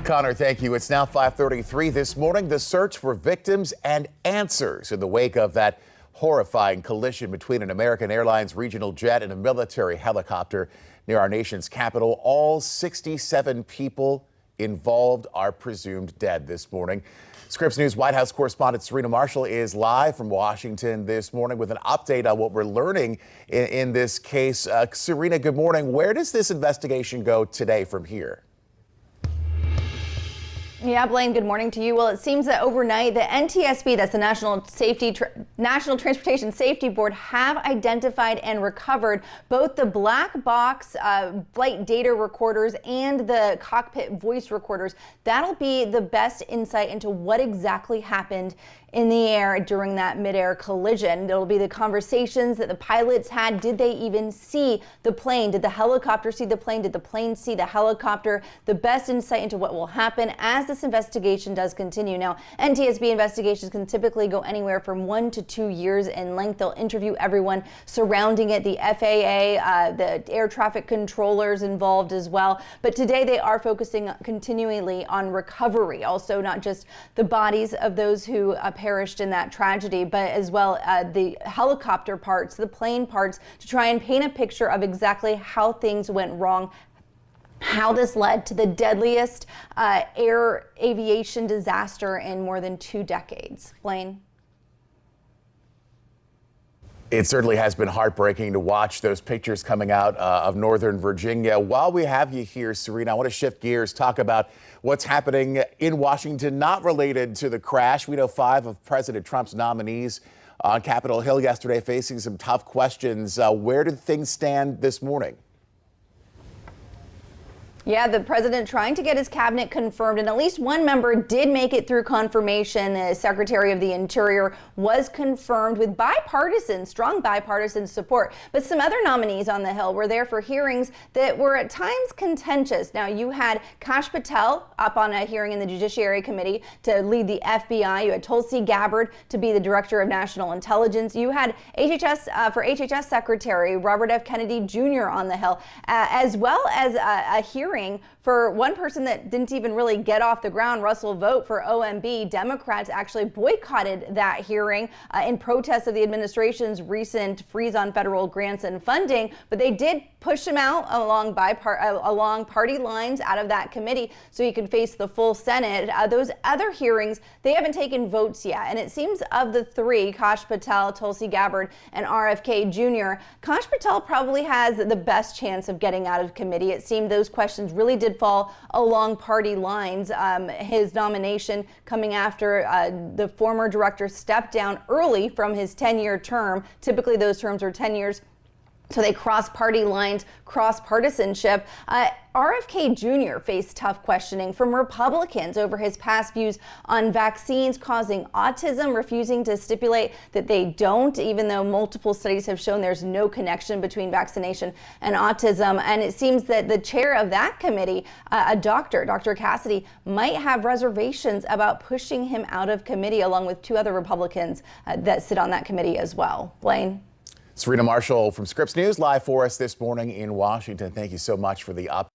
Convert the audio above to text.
Connor, thank you. It's now 5:33 this morning. The search for victims and answers in the wake of that horrifying collision between an American Airlines regional jet and a military helicopter near our nation's capital. All 67 people involved are presumed dead this morning. Scripps News White House correspondent Serena Marshall is live from Washington this morning with an update on what we're learning in this case. Serena, good morning. Where does this investigation go today from here? Yeah, Blaine, good morning to you. Well, it seems that overnight the NTSB, that's the National Transportation Safety Board, have identified and recovered both the black box flight data recorders and the cockpit voice recorders. That'll be the best insight into what exactly happened in the air during that midair collision. It'll be the conversations that the pilots had. Did they even see the plane? Did the helicopter see the plane? Did the plane see the helicopter? The best insight into what will happen as this investigation does continue. Now, NTSB investigations can typically go anywhere from 1 to 2 years in length. They'll interview everyone surrounding it, the FAA, the air traffic controllers involved as well. But today they are focusing continually on recovery, also not just the bodies of those who perished in that tragedy, but as well the helicopter parts, the plane parts, to try and paint a picture of exactly how things went wrong, how this led to the deadliest air aviation disaster in more than 2 decades. Blaine? It certainly has been heartbreaking to watch those pictures coming out of Northern Virginia. While we have you here, Serena, I want to shift gears, talk about what's happening in Washington, not related to the crash. We know 5 of President Trump's nominees on Capitol Hill yesterday facing some tough questions. Where did things stand this morning? Yeah, the president trying to get his cabinet confirmed, and at least one member did make it through confirmation. The Secretary of the Interior was confirmed with strong bipartisan support. But some other nominees on the Hill were there for hearings that were at times contentious. Now, you had Kash Patel up on a hearing in the Judiciary Committee to lead the FBI. You had Tulsi Gabbard to be the Director of National Intelligence. You had HHS Secretary Robert F. Kennedy Jr. on the Hill, as well as a hearing for one person that didn't even really get off the ground, Russell Vogt for OMB. Democrats actually boycotted that hearing in protest of the administration's recent freeze on federal grants and funding, but they did push him out along party lines out of that committee so he could face the full Senate. Those other hearings, they haven't taken votes yet, and it seems of the 3, Kash Patel, Tulsi Gabbard, and RFK Jr., Kash Patel probably has the best chance of getting out of committee. It seemed those questions really did fall along party lines. His nomination coming after the former director stepped down early from his 10-year term. Typically those terms are 10 years. So they cross party lines, cross partisanship. RFK Jr. faced tough questioning from Republicans over his past views on vaccines causing autism, refusing to stipulate that they don't, even though multiple studies have shown there's no connection between vaccination and autism. And it seems that the chair of that committee, Dr. Cassidy, might have reservations about pushing him out of committee, along with 2 other Republicans that sit on that committee as well. Blaine? Serena Marshall from Scripps News live for us this morning in Washington. Thank you so much for the update.